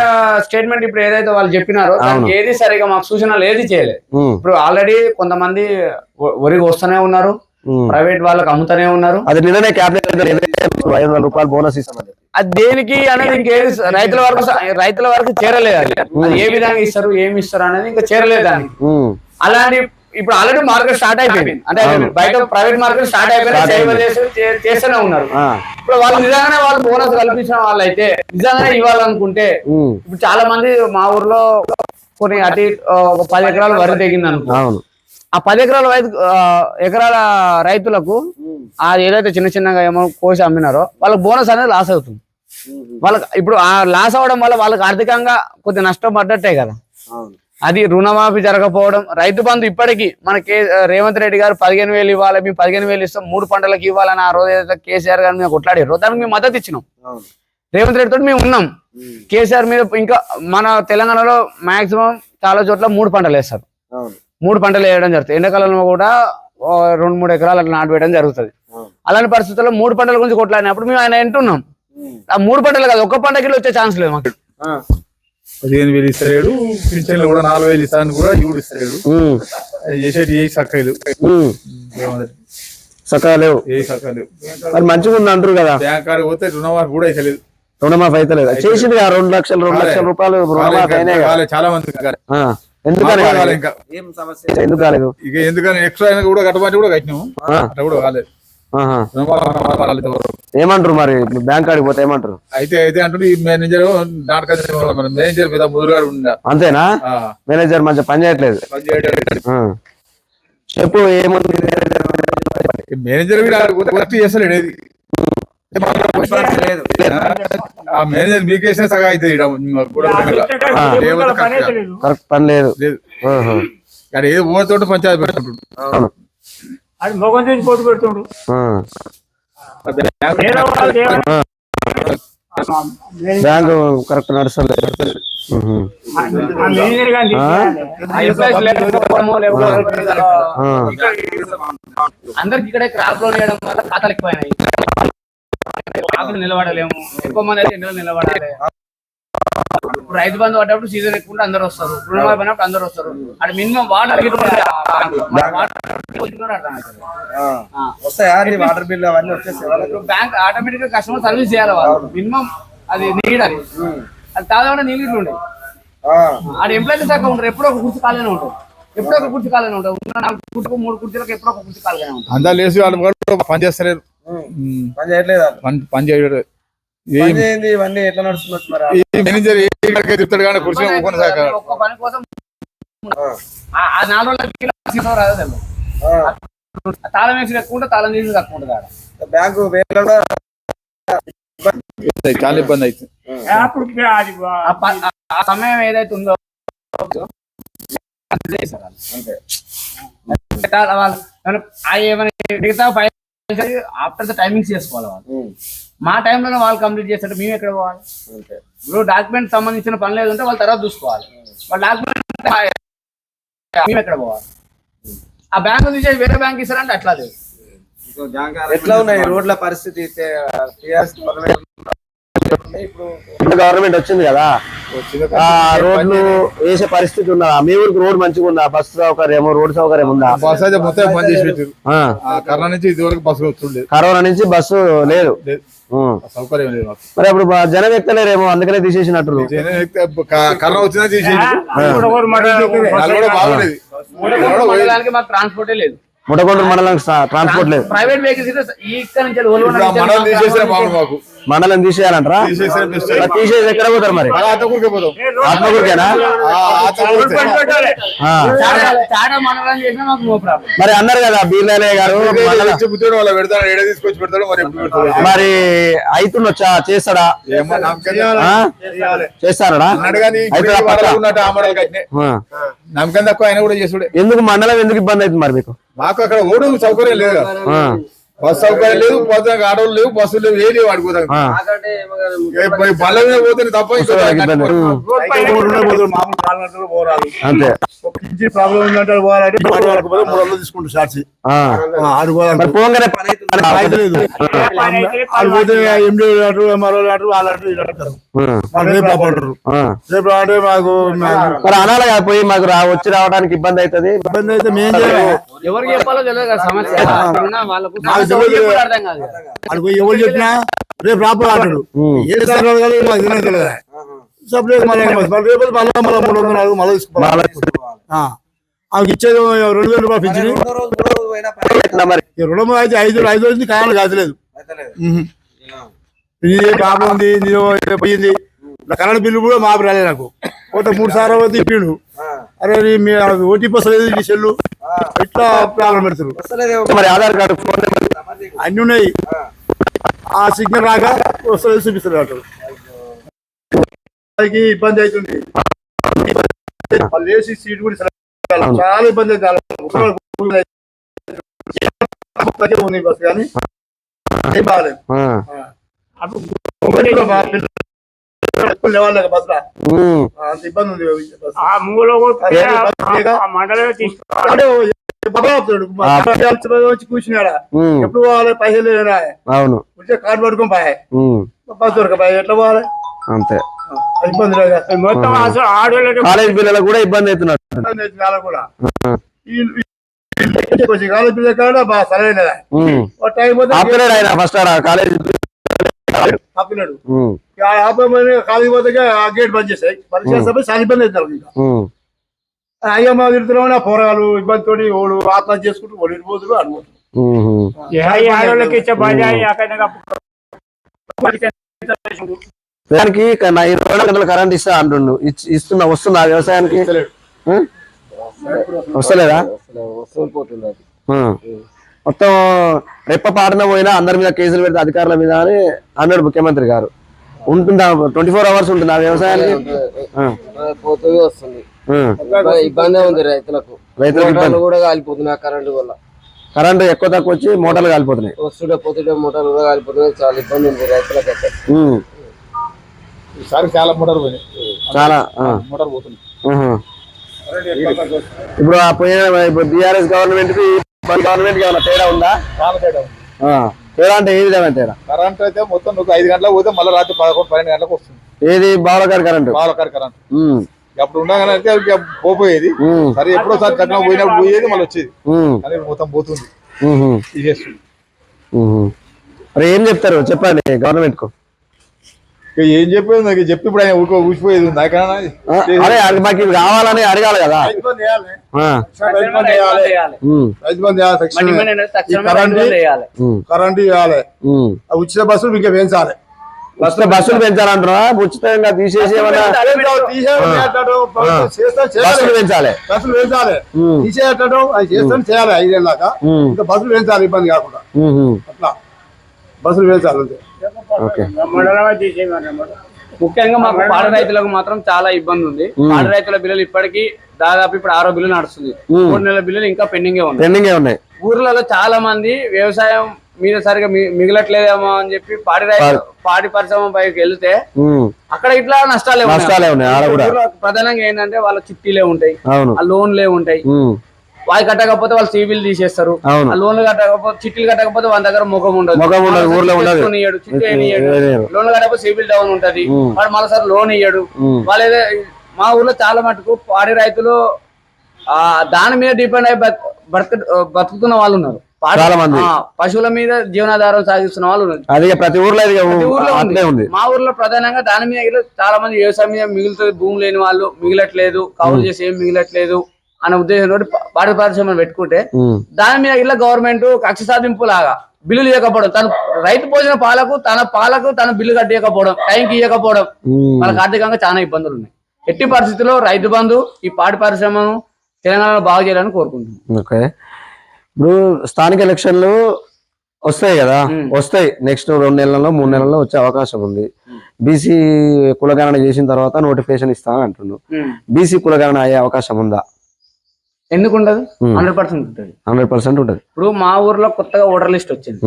స్టేట్మెంట్ ఇప్పుడు ఏదైతే వాళ్ళు చెప్పినారో ఏది సరిగా మాకు సూచనలు ఏది చేయలేదు. ఇప్పుడు ఆల్రెడీ కొంతమంది వరికి వస్తూనే ఉన్నారు, ప్రైవేట్ వాళ్ళకి అమ్ముతూనే ఉన్నారు. అది నిన్ననే క్యాబినెట్ 500 రూపాయలు బోనస్ ఇస్తామని. అది దేనికి అనేది ఇంకేది రైతుల వరకు చేరలేదు. అది ఏ విధంగా ఇస్తారు, ఏమి ఇస్తారు అనేది ఇంకా చేరలేదు దానికి. అలాంటి ఇప్పుడు ఆల్రెడీ మార్కెట్ స్టార్ట్ అయిపోయింది, అంటే బయట ప్రైవేట్ మార్కెట్ స్టార్ట్ అయిపోయింది, చేస్తూనే ఉన్నారు. ఇప్పుడు వాళ్ళు నిజంగానే వాళ్ళు బోనస్ కల్పించిన వాళ్ళు అయితే నిజంగానే ఇవ్వాలనుకుంటే ఇప్పుడు చాలా మంది మా ఊర్లో కొన్ని అటు 10 ఎకరాలు వరి తెగింది అనుకో, ఆ 10 ఎకరాల రైతులకు అది ఏదైతే చిన్నగా ఏమో కోసి అమ్మినారో వాళ్ళకి బోనస్ అనేది లాస్ అవుతుంది. వాళ్ళకి ఇప్పుడు ఆ లాస్ అవడం వల్ల వాళ్ళకి ఆర్థికంగా కొద్దిగా నష్టం పడ్డట్టే కదా. అది రుణమాఫీ జరగకపోవడం, రైతు బంధు ఇప్పటికీ మన రేవంత్ రెడ్డి గారు 15,000 ఇవ్వాలి, మేము 15,000 ఇస్తాం, 3 పంటలకు ఇవ్వాలని ఆ రోజు ఏదైతే కేసీఆర్ గారు మేము కొట్లాడారు దానికి మేము మద్దతు ఇచ్చినాం. రేవంత్ రెడ్డి తోటి మేము ఉన్నాం. కేసీఆర్ మీద ఇంకా మన తెలంగాణలో మాక్సిమం చాలా చోట్ల 3 పంటలు వేస్తారు, 3 పంటలు వేయడం జరుగుతుంది. ఎండాకాలంలో కూడా 2-3 ఎకరాలు అట్లా నాటువేయడం జరుగుతుంది. అలాంటి పరిస్థితుల్లో 3 పంటల గురించి కొట్లాడినప్పుడు మేము ఆయన వింటున్నాం. ఆ 3 పంటలు కాదు, ఒక్క పంటకి వచ్చే ఛాన్స్ లేదు మాకు. 15,000 ఇస్తాడు, పింఛన్లు కూడా 4,000 ఇస్తాను కూడా ఇవి ఇస్తాడు. చేసేటి ఏ సక్కలు సకాలేవు, మరి మంచిగా ఉంది అంటారు కదా. బ్యాంక్ కాడికి పోతే రుణమాఫీ కూడా అయితలేదు. రుణమాఫీ అయితే లేదు, చేసింది 2 లక్షల రూపాయలు రుణమాఫీ అయినాయి చాలా మంది. ఎందుకు ఇక ఎందుకని ఎక్స్ట్రా అయినా కూడా కట్టమంటే కూడా కట్టినాము, అట్లా కూడా కాలేదు. ఏమంటారు మరి బ్యాంక్ కాడికి పోతే ఏమంటారు? అయితే అంటారు ఈ మేనేజర్ మేనేజర్ మీద ముదురుగాడు ఉందా, అంతేనా? మేనేజర్ మంచిగా పని చేయట్లేదు. చెప్పు ఏముంది మేనేజర్ చేస్తలేడు. ఆ మేనేజర్ మీకేసిన సగా అయితే కరెక్ట్ పని లేదు. ఏదో ఓటుతో పంచాయతీ పెట్టినప్పుడు అది మొగం చేసి పోటీ పెడుతుండ్రు. Bank correct నడుస్తలేదు. ఆ మేనేజర్ గారిని అందరికి ఇక్కడ క్రాప్ లోన్ వేయడం వల్ల ఖాతాలు ఎక్కువైనాయి. ఖాతాలు నిలబడలేము, ఎక్కువ మంది అయితే ఎండలో నిలబడాలి. ఇప్పుడు రైతు బంధు పడ్డప్పుడు సీజన్ ఎక్కువ ఉంటే అందరు వస్తారు, రుణమాఫీ పడినప్పుడు అందరు వస్తారు. అది మినిమం వాటర్ వస్తాయా వాటర్ బిల్ అవన్నీ వచ్చేసి బ్యాంక్ ఆటోమేటిక్ గా కస్టమర్ సర్వీస్ చేయాలి. వాళ్ళు మినిమం అది నీడ్, అది తాగకుండా నీళ్ళు ఉండే ఆడ ఎంప్లాయీస్ దాకా ఉంటారు. ఎప్పుడో ఒక కుర్చీ ఖాళీనే ఉంటారు, ఎప్పుడో ఒక కుర్చీ ఖాళీనే ఉంటారు. 4 3 కుర్చీలకు ఎప్పుడో ఒక కుర్చీ ఖాళీనే ఉంటారు. అందరు లేచి వాళ్ళు కూడా పని చేస్తలేరు, పని చేయట్లేదు, పని చేయడు. ఇవన్నీ ఎట్లా నడుస్తున్నారు? మేనేజర్ చెప్తాడు కానీ కుర్చీ ఒక్క పని కోసం 4 రోజుల రాదు. తాళం వేసి ఎక్కువ ఉంటే తాళం తీసి తక్కువ ఉంటుంది ఆడ. బ్యాంకు చాలా ఇబ్బంది అవుతుంది. అప్పుడు అది ఆ సమయం ఏదైతే ఉందో మిగతా ఆఫ్టర్ ద టైమింగ్స్ చేసుకోవాలి. వాళ్ళు మా టైంలోనే వాళ్ళు కంప్లీట్ చేస్తారు, మేము ఎక్కడ పోవాలి? ఇప్పుడు డాక్యుమెంట్ సంబంధించిన పని లేదంటే వాళ్ళు తర్వాత చూసుకోవాలి. వాళ్ళ డాక్యుమెంట్ మేము ఎక్కడ పోవాలి? ఆ బ్యాంకు తీసేసి వేరే బ్యాంక్ ఇస్తారంటే అట్లా లేదు. ఎట్లా ఉన్నాయి రోడ్ల పరిస్థితి? ఇప్పుడు గవర్నమెంట్ వచ్చింది కదా, ఆ రోడ్లు వేసే పరిస్థితి ఉందా? మీ ఊరికి రోడ్ మంచిగా ఉందా? బస్సు సౌకర్యం, రోడ్ సౌకర్యం ఉందా? బస్ అయితే మొత్తం బంద్ చేసి పెట్టారు. కరోనా నుంచి ఇది వరకు బస్సు వస్తుండే, కరోనా నుంచి బస్సు లేదు, సౌకర్యం లేదు. మరి అప్పుడు జనం ఎక్కలేరేమో, అందుకనే తీసేసినట్టు. కరోనా వచ్చినా తీసేసి మండలానికి మాకు ట్రాన్స్పోర్టే లేదు. ముటకొండూరు మండలం ట్రాన్స్పోర్ట్ లేదు. ప్రైవేట్ వెహికల్స్ ఇక్కడ నుంచి మండలం తీసేసిన బాగుంది మాకు. మండలం తీసేయాలంటారా? తీసేసి ఎక్కడ పోతారు మరి? ఆత్మకూరికేనా? చాలా మండలం చేసినా మాకు నో ప్రాబ్లం. మరి అన్నారు కదా బీర్లాలే గారు తీసుకొచ్చి పెడతాడు. మరి అయితుండొచ్చా? చేస్తాడా? చేస్తారా? నమ్మకం తక్కువ ఆయన కూడా చేసుడే. ఎందుకు మండలం ఎందుకు ఇబ్బంది అవుతుంది మరి మీకు? మాకు అక్కడ ఓడు సౌకర్యం లేదు, బస్ సౌకర్యం లేదు, పోతానికి ఆటోలు లేవు, బస్సులు లేవు, ఏది వాడిపోతాం. బల్ల మీద పోతే తప్ప అంతే. ప్రాబ్లం ఉందంటే పోవాలంటే 300 తీసుకుంటారు సాక్షి. పోగానే పోతే ఎండి మరో అంటే మాకు మరి అనాలి కదా, పోయి మాకు వచ్చి రావడానికి ఇబ్బంది అవుతుంది. ఇబ్బంది అయితే మేము ఎవరికి చెప్పాలో తెలియదు కదా సమస్య. వాళ్ళకు అడుగు ఎవరు చెప్పినా రేపు రాపో అంటాడు. ఏ తెలియదా సపరేట్ మళ్ళీ రేపు మళ్ళీ 300 మళ్ళీ తీసుకోవాలి. ఆమెకి ఇచ్చేది 2,000 రూపాయలు పెంచింది. రుణం అయితే 5 రోజులు కావాలి కాదలేదు. ఇది ప్రాబ్లం ఉంది, పోయింది. కరెంట్ బిల్లు కూడా మాకు రాలేదు. నాకు పోతే 3 సార్లు పోతే ఇప్పిండు. అరే మీ ఓటీపీ వస్తలేదు, ఈ సెల్లు ఇట్లా ప్రాబ్లం పెడతారు. మరి ఆధార్ కార్డు, ఫోన్ నెంబర్ అన్ని ఉన్నాయి. ఆ సిగ్నల్ రాక వస్తలేదు చూపిస్తారు అటు. ఇబ్బంది అవుతుంది. లేచి సీట్ కూడా చాలా ఇబ్బంది అవుతుంది. బస్ కానీ బాగాలేదు. లేవాలి బస్ అంత ఇబ్బంది ఉంది. వచ్చి కూర్చున్నాడా ఎప్పుడు పోవాలి? పైసలు లేరా? అవును, కార్డు పడుకొని పోయా బస్ దొరకపోయా ఎట్లా పోవాలి? అంతే ఇబ్బంది లేదు. మొత్తం కాలేజ్ పిల్లలకు కూడా ఇబ్బంది అవుతున్నారు. కూడా కాలేజ్ పిల్లల కాడ బాగా సరైనదా టైం ఆయన ఫస్ట్ కాలేజ్ ఆపినాడు. కాలేజ్ పోతే ఆ గేట్ బంద్ చేస్తాయి. పరీక్ష చాలా ఇబ్బంది అవుతున్నారు. ఇంకా అయ్యమ్మ తిరుగుతున్నామని ఆ పోరాలు ఇబ్బందితో ఓడు ఆత్మహత్య చేసుకుంటూ ఓడి పోతులు అనుకుంటున్నారు. ఆడోళ్ళకి ఇచ్చే దానికి 24 గంటల కరెంట్ ఇస్తా అంటుండు. ఇస్తున్నా, వస్తుందా వ్యవసాయానికి? వస్తలేదా? మొత్తం రెప్ప పాటన పోయినా అందరి మీద కేసులు పెడితే అధికారుల మీద అని అన్నాడు ముఖ్యమంత్రి గారు. ఉంటుందా? 24 hours ఉంటుందా వ్యవసాయానికి? వస్తుంది. ఇబ్బంది ఉంది రైతులకు కూడా కాలిపోతున్నాయి కరెంటు వల్ల. కరెంటు ఎక్కువ తక్కువ వచ్చి మోటార్లు కాలిపోతున్నాయి. వస్తుంటే పోతుంటే మోటార్లు కూడా కాలిపోతున్నాయి. చాలా ఇబ్బంది ఉంది రైతులకైతే. ఈసారి చాలా మోటార్ పోయినాయి, చాలా మోటార్ పోతుంది. ఆహా. ఇప్పుడు ఆ పోయిన ఇప్పుడు బీఆర్ఎస్ గవర్నమెంట్ కి గవర్నమెంట్ కి ఏమైనా తేడా ఉందా? చాలా తేడా ఉంది. తేడా అంటే ఏ విధమైన తేడా? కరెంట్ అయితే మొత్తం ఒక 5 గంటలకు పోతే మళ్ళీ రాత్రి 11-12 గంటలకు వస్తుంది. ఏది బావలకారి కరెంట్? బాలకారి కరెంట్ అప్పుడు ఉండగానే అయితే పోయేది, సరే ఎప్పుడో సారి తక్కువ పోయినప్పుడు పోయేది, మళ్ళీ వచ్చేది. కానీ మొత్తం పోతుంది, తీసేస్తుంది. మరి ఏం చెప్తారు చెప్పండి గవర్నమెంట్ కు? ఇక ఏం చెప్పేది నాకు చెప్పి ఇప్పుడు ఆయన ఊసిపోయేది ఉంది. అదే మాకు ఇవి కావాలని అడగాలి కదా. రైతు బంధు కరెంట్ ఇవ్వాలి, ఉచిత బస్సులు ఇంకా పెంచాలి. బస్సులు పెంచాలంటారా? ఉచితంగా తీసేసి బస్సులు పెంచాలి, బస్సులు పెంచాలి, తీసేటట్టు అది చేస్తాను చేయాలి. 5 ఏళ్ళ దాకా ఇంకా బస్సులు పెంచాలి, ఇబ్బంది కాకుండా. అట్లా బస్సులు పెంచాలి అంతే. ముఖ్యంగా మాకు పాడి రైతులకు మాత్రం చాలా ఇబ్బంది ఉంది. పాడి రైతుల బిల్లులు ఇప్పటికీ దాదాపు ఇప్పుడు 6వ బిల్లు నడుస్తుంది. 3 నెలల బిల్లులు ఇంకా పెండింగే ఉన్నాయి. ఊర్లలో చాలా మంది వ్యవసాయం మీద సరిగా మిగలట్లేదేమో అని చెప్పి పాడి పరిశ్రమ పైకి వెళ్తే అక్కడ ఇట్లా నష్టాలే ఉన్నాయి. ప్రధానంగా ఏంటంటే వాళ్ళ చిట్టీలే ఉంటాయి, ఆ లోన్లే ఉంటాయి. వాళ్ళు కట్టకపోతే వాళ్ళు సిబిల్ తీసేస్తారు. ఆ లోన్లు కట్టకపోతే చిట్టీలు కట్టకపోతే వాళ్ళ దగ్గర ముఖం ఉండదు, చిట్టి లోన్లు కట్టకపోతే సిబిల్ డౌన్ ఉంటది, వాడు మరోసారి లోన్ ఇయ్యడు. వాళ్ళు మా ఊర్లో చాలా మటుకు పాడి రైతులు దాని మీద డిపెండ్ అయి బతుకుతున్న వాళ్ళు ఉన్నారు. చాలా మంది పశువుల మీద జీవనాధారం సాగిస్తున్న వాళ్ళు ఉన్నారు. అది ప్రతి ఊర్లో ఉంది. మా ఊర్లో ప్రధానంగా దాని మీద చాలా మంది వ్యవసాయం మీద మిగులుతుంది. భూమి లేని వాళ్ళు మిగిలట్లేదు, కౌలు చేసి ఏం మిగిలట్లేదు అనే ఉద్దేశంతో పాడి పరిశ్రమను పెట్టుకుంటే దాని మీద ఇలా గవర్నమెంట్ కక్ష సాధింపు లాగా బిల్లులు ఇవ్వకపోవడం, తను రైతు పోసిన పాలకు తన బిల్లు కట్టకపోవడం, టైంకి ఇవ్వకపోవడం, వాళ్ళకి ఆర్థికంగా చాలా ఇబ్బందులు ఉన్నాయి. ఎట్టి పరిస్థితుల్లో రైతు బంధు ఈ పాడి పరిశ్రమను తెలంగాణలో బాగు చేయాలని కోరుకుంటున్నాం. ఓకే, ఇప్పుడు స్థానిక ఎలక్షన్లు వస్తాయి కదా, వస్తాయి నెక్స్ట్ 2 నెలల్లో 3 నెలల్లో వచ్చే అవకాశం ఉంది. బీసీ కులగణన చేసిన తర్వాత నోటిఫికేషన్ ఇస్తానని అంటున్నాడు. బీసీ కులగణన అయ్యే అవకాశం ఉందా? ఎందుకు ఉండదు? 100% ఉంటుంది. 100% ఉంటుంది. ఇప్పుడు మా ఊర్లో కొత్తగా ఓటర్ లిస్ట్ వచ్చింది,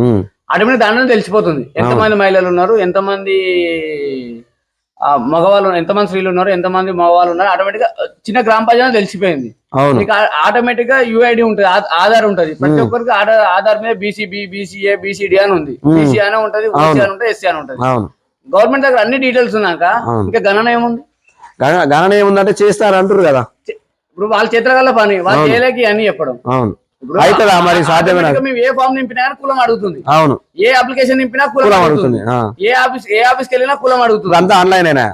అటువంటి దాంట్లో తెలిసిపోతుంది ఎంతమంది మహిళలు ఉన్నారు, ఎంతమంది మగవాళ్ళు, ఎంతమంది స్త్రీలు ఉన్నారు, ఎంతమంది మగవాళ్ళు ఉన్నారు. ఆటోమేటిక్ గా చిన్న గ్రామ పంచాయతీ తెలిసిపోయింది. ఆటోమేటిక్ గా యూఐడి ఉంటుంది, ఆధార్ ఉంటుంది. ప్రతి ఒక్కరికి ఆధార్ మీద బీసీబీ, బీసీఏ, బీసీడీ అని ఉంది. బీసీ అని ఉంటది, ఓసీ అని ఉంటుంది, ఎస్సీ అని ఉంటది. గవర్నమెంట్ దగ్గర అన్ని డీటెయిల్స్ ఉన్నాక ఇంకా గణన ఏముంది? గణన ఏముందంటే చేస్తారు అంటారు కదా. ఇప్పుడు వాళ్ళ చేతుల పని వాళ్ళు చేయలేక అని చెప్పడం. మేము ఏ ఫామ్ నింపినా కులం అడుగుతుంది, ఏ అప్లికేషన్ నింపినా కులం అడుగుతుంది, ఏ ఆఫీస్కి వెళ్ళినా కులం అడుగుతుంది. అంతా ఆన్లైన్ అయినా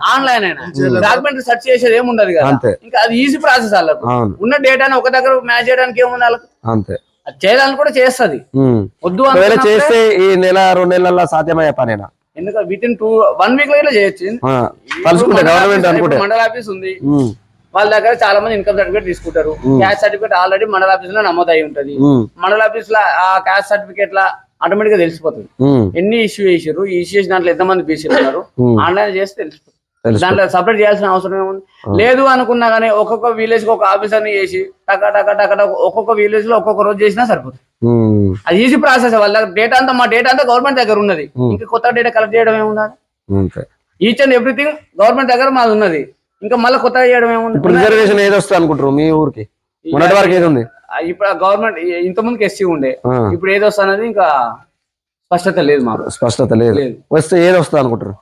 డాక్యుమెంట్ సెర్చ్ చేసేది ఏముండదు కదా. ఇంకా అది ఈజీ ప్రాసెస్. వాళ్ళకు ఉన్న డేటాని ఒక దగ్గర మ్యాచ్ చేయడానికి ఏముంది వాళ్ళకి, అంతే. చేయడానికి కూడా చేస్తుంది. వద్దు చేస్తే ఈ నెల 2 నెలల్లో సాధ్యమయ్యే పనేనా? ఎందుకంటే విత్ ఇన్ 1 వీక్ లో ఇట్లా చేయొచ్చు. మండల ఆఫీస్ ఉంది, వాళ్ళ దగ్గర చాలా మంది ఇన్కమ్ సర్టిఫికేట్ తీసుకుంటారు. క్యాస్ట్ సర్టిఫికేట్ ఆల్రెడీ మండల ఆఫీస్ లో నమోదు అయి ఉంటది. మండల ఆఫీస్ లో ఆ క్యాస్ట్ సర్టిఫికేట్ లా ఆటోమేటిక్ గా తెలిసిపోతుంది ఎన్ని ఇష్యూ చేసారు, ఈ ఇష్యూ చేసిన దాంట్లో ఎంతమంది బీసీలు ఉన్నారు. ఆన్లైన్ చేస్తే తెలిసిపోతుంది. దాంట్లో సపరేట్ చేయాల్సిన అవసరం ఏముంది? లేదు అనుకున్నా గానీ ఒక్కొక్క విలేజ్ కి ఒక ఆఫీసర్ ని చేసి టక ఒక్కొక్క విలేజ్ లో ఒక్కొక్క రోజు చేసినా సరిపోతుంది. అది ఈజీ ప్రాసెస్. వాళ్ళ డేటా అంతా, మా డేటా అంతా గవర్నమెంట్ దగ్గర ఉన్నది. ఇంకా కొత్త డేటా కలెక్ట్ చేయడం ఏముందా? ఈచ్ అండ్ ఎవ్రీథింగ్ గవర్నమెంట్ దగ్గర మాది ఉన్నది. ఇంకా మళ్ళీ కొత్తగా చేయడం ఏముంది? రిజర్వేషన్ ఏది వస్తుంది అనుకుంటారు మీ ఊరికి? మొన్నటి వరకు ఏది ఉంది? ఇప్పుడు గవర్నమెంట్ ఇంతకుముందుకి ఎస్సీ ఉండే, ఇప్పుడు ఏది వస్తా అనేది ఇంకా స్పష్టత లేదు. మాకు స్పష్టత లేదు. వస్తే ఏది వస్తుంది అనుకుంటారు?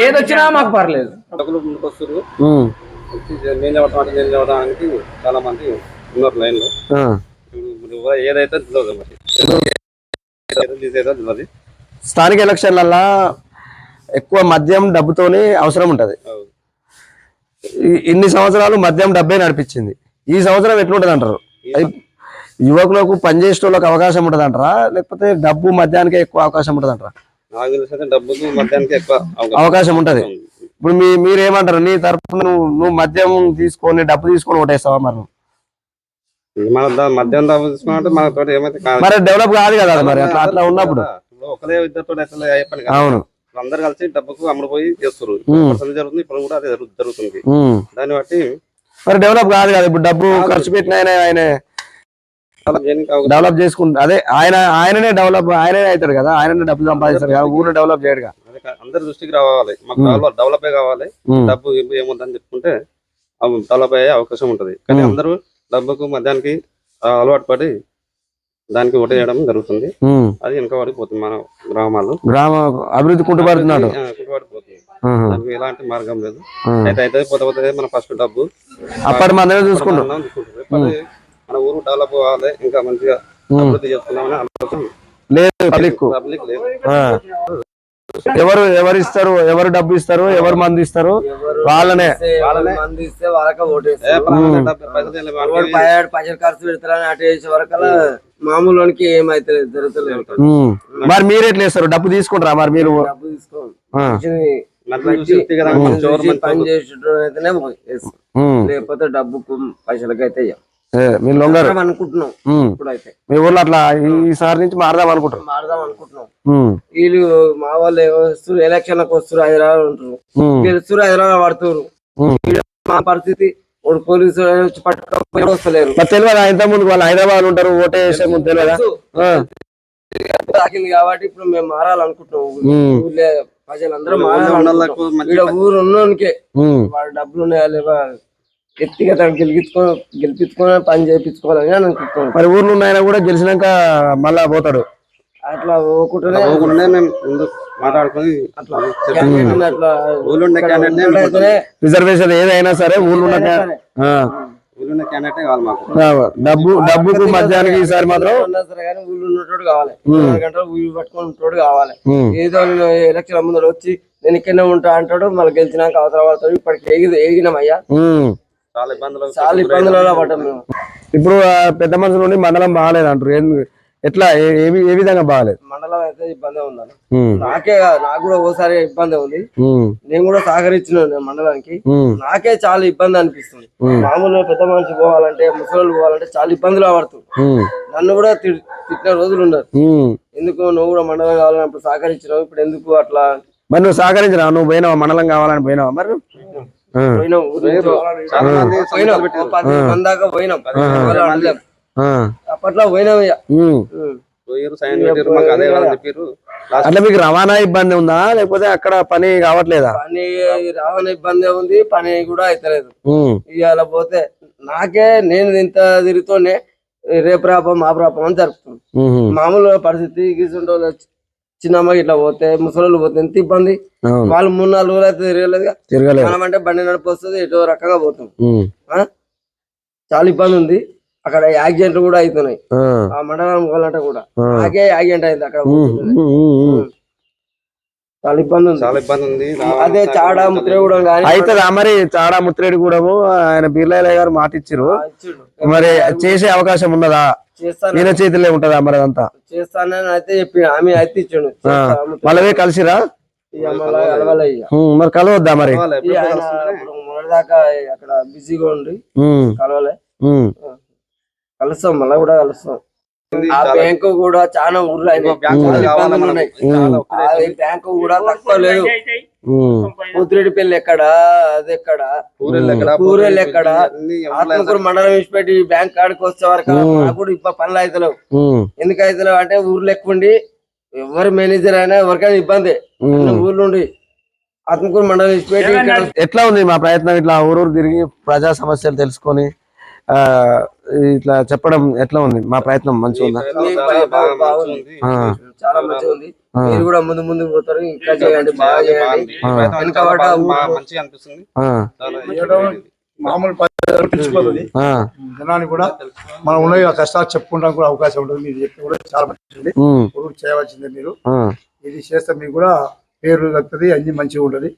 ఏది వచ్చినా మాకు పర్లేదు. చాలా మంది ఉన్నారు లైన్ లో. ఏదైతే స్థానిక ఎలక్షన్లల్లా ఎక్కువ మద్యం డబ్బుతోనే అవసరం ఉంటది. ఇన్ని సంవత్సరాలు మద్యం డబ్బే నడిపించింది. ఈ సంవత్సరం ఎట్లుంటది అంటారు? యువకులకు పనిచేసే వాళ్ళకి అవకాశం ఉంటది అంటారా, లేకపోతే డబ్బు మద్యానికే ఎక్కువ అవకాశం ఉంటది అంటారా? అవకాశం ఉంటది. ఇప్పుడు మీరేమంటారు? నీ తరఫున నువ్వు మద్యం తీసుకొని డబ్బు తీసుకొని ఓటేస్తావా? మరి మద్యం డబ్బు తీసుకుంటే మనతో ఏమైతే మరి డెవలప్ కాదు కదా. మరి అట్లా ఉన్నప్పుడు ఒకరే ఇద్దరితో అవును అందరు కలిసి డబ్బుకు అమ్ముడుపోయి చేస్తారు. జరుగుతుంది, ఇప్పుడు కూడా అదే జరుగుతుంది. దాన్ని బట్టి మరి డెవలప్ కాదు కదా. ఇప్పుడు డబ్బు ఖర్చు పెట్టిన ఆయన డెవలప్ చేసుకుంటా, అదే ఆయననే డెవలప్, ఆయననే అవుతాడు కదా, ఆయననే డబ్బు సంపాదిస్తారు కదా, ఊరిని డెవలప్ చేయడు కదా. అందరి దృష్టికి రావాలి, మాకు డెవలపే కావాలి, డబ్బు ఏముందని చెప్పుకుంటే డెవలప్ అయ్యే అవకాశం ఉంటది. కానీ అందరూ డబ్బుకు మధ్యానికి అలవాటు పడి దానికి ఓటు వేయడం జరుగుతుంది. అది వెనకబడిపోతుంది. మన గ్రామ అభివృద్ధి కుంటుపడుతున్నాడు. కుంటుపడిపోతుంది. దానికి ఎలాంటి మార్గం లేదు. అయితే పోతే మన ఫస్ట్ డబ్బు అప్పటి మందమే చూసుకుంటాం. మన ఊరు డెవలప్ అవ్వాలి, ఇంకా మంచిగా అభివృద్ధి చేస్తున్నామని ఆలోచన లేదు పబ్లిక్ లేదు. ఎవరు ఇస్తారు, ఎవరు డబ్బు ఇస్తారు, ఎవరు మంది ఇస్తారు, వాళ్ళనే మంది ఇస్తే వాళ్ళకే ఓటేస్తారు. పైసలు ఖర్చు పెడతారని అటు వేసే వరకు మామూలుకి ఏమైతే జరుగుతలేదు. మరి మీరు ఎట్లా వేస్తారు? డబ్బు తీసుకుంటారా? మరి మీరు డబ్బు తీసుకోండి, పని చేసేటైతేనే లేకపోతే డబ్బుకు పైసలకి అయితే మీరు లొంగరు అనుకుంటున్నాం. ఇప్పుడైతే మీ ఊర్లో అట్లా ఈసారి నుంచి మారదాం అనుకుంటున్నాం. వీళ్ళు మా వాళ్ళు వస్తారు, ఎలక్షన్లకు వస్తారు, హైదరాబాద్ ఉంటారు, గెలుస్తారు, హైదరాబాద్ పడుతున్నారు. మా పరిస్థితి పోలీసు వచ్చి పట్టుకోకపోయి వస్తలేరు. తెలియదా ఇంత ముందు వాళ్ళు హైదరాబాద్ ఉంటారు, ఓటే వేసే ముందు తెలియదా? తాకింది కాబట్టి ఇప్పుడు మేము మారాలనుకుంటున్నాం. ఊళ్ళో ప్రజలందరూ మారాలనుకుంటున్నాం. ఊరు ఉన్నోనికే వాళ్ళ డబ్బులు ఉన్నాయా లేవా వ్యక్తిగత గెలిపించుకొని పని చేయించుకోవాలని అనుకుంటున్నాం. మరి ఊర్లో ఉన్నాయన కూడా గెలిచినాక మళ్ళా పోతాడు. అట్లా పోకుండానే మేము ముందు మాట్లాడుకొని రిజర్వేషన్ ఏదైనా సరే ఊర్లో క్యాండిడేటే కావాలి మాకు. డబ్బుకు మధ్యాహ్నానికి ఈసారి మాత్రం ఊళ్ళు ఉన్నోడు కావాలి, గంటలు ఊళ్ళు పట్టుకొని ఉంటాడు కావాలి. ఏదో ఎలక్షన్ ముందు వచ్చి నేను ఇక్కడనే ఉంటా అంటాడు, మళ్ళీ గెలిచినాక అవసరం పడతాడు. ఇప్పటికి ఎగినామయ్యా, చాలా ఇబ్బందులలో పడ్డాం మేము. ఇప్పుడు పెద్ద మనుషుల నుండి మండలం బాగాలేదు అంటారు. ఎట్లా ఏ విధంగా బాగాలేదు? మండలం అయితే ఇబ్బంది ఉందని నాకు కూడా ఓసారి ఇబ్బంది ఉంది. నేను కూడా సహకరించిన మండలానికి. నాకే చాలా ఇబ్బంది అనిపిస్తుంది. మామూలుగా పెద్ద మనిషి పోవాలంటే, ముసలి పోవాలంటే చాలా ఇబ్బందులు పడుతుంది. నన్ను కూడా తిట్టిన రోజులు ఉన్నారు. ఎందుకు నువ్వు కూడా మండలం కావాలన్నప్పుడు సహకరించినావు, ఇప్పుడు ఎందుకు అట్లా? మరి నువ్వు సహకరించినావు, నువ్వు పోయినావా మండలం కావాలని పోయినావా? మరి అప్పట్లో పోయినాం. అట్లా మీకు రవాణా ఇబ్బంది ఉందా, లేకపోతే అక్కడ పని కావట్లేదా? పని రవాణా ఇబ్బంది ఉంది, పని కూడా అయితలేదు. ఇవాళ పోతే నాకే నేను ఇంత తిరుగుతూనే రేపు రాపం మా ప్రాపం అని జరుపుతున్నాను. మామూలు పరిస్థితి గీసుంటోళ్ళు చిన్నమ్మ ఇట్లా పోతే, ముసలి పోతే ఎంత ఇబ్బంది. వాళ్ళు 3-4 రోజులు అయితే తిరగలేదు. మనం అంటే బండి నడిపి వస్తుంది, ఎటో రకంగా పోతాం. చాలా ఇబ్బంది ఉంది. అక్కడ యాక్సిడెంట్లు కూడా అవుతున్నాయి. ఆ మండలం పోవాలంటే కూడా నాకే యాక్సిడెంట్ అయింది అక్కడ. చాలా ఇబ్బంది ఉంది. అదే చాడా ముత్రేగూడెం కానీ అవుతుందా? మరి చాడా ముత్రేడిగూడెము ఆయన బిర్లాయ్య గారు మాట ఇచ్చారు, మరి చేసే అవకాశం ఉన్నదా? ఈయన చేతిలో ఉంటదా మరి అదంతా? చేస్తానని అయితే చెప్పి ఆమె అయితే ఇచ్చాడు. మళ్ళీ కలిసిరా? మరి కలవద్దా? మరి మొదటిదాకా అక్కడ బిజీగా ఉండి కలవలే. కలుస్తాం, మళ్ళీ కూడా కలుస్తాం. ఆ బ్యాంకు కూడా చాలా ఊర్లో ఉన్నాయి. బ్యాంకు కూడా తక్కువ లేదు. పుత్రేడిపల్లి ఎక్కడ, అది ఎక్కడ, ఊరెళ్ళు ఎక్కడ, ఆత్మకూరు మండలం విడిచిపెట్టి బ్యాంక్ కాడికి వచ్చే వరకు కూడా ఇప్పుడు పనులు అవుతలేవు. ఎందుకు అవుతలేవు అంటే ఊర్లో ఎక్కువ ఉండి ఎవరు మేనేజర్ అయినా ఎవరికైనా ఇబ్బంది. ఊర్లో ఉండి ఆత్మకూరు మండలం విడిచిపెట్టి ఎట్లా ఉంది మా ప్రయత్నం? ఇట్లా ఊరూరు తిరిగి ప్రజా సమస్యలు తెలుసుకొని ఇట్లా చెప్పడం ఎట్లా ఉంది? మా ప్రయత్నం మంచిగా ఉందా? చాలా మంచిగా ఉంది. మీరు కూడా ముందు ముందుకు పోతారు, ఇంకా చేయండి, బాగా చేయండి. మామూలు తెలిసిపోతుంది జనానికి కూడా. మనం ఉన్న కష్టాలు చెప్పుకుంటానికి కూడా అవకాశం ఉంటుంది. మీరు చెప్పి కూడా చాలా మంచిది. చేయవలసిందే మీరు. ఇది చేస్తే మీకు కూడా పేరు దక్కుతుంది, అన్ని మంచిగా ఉంటుంది.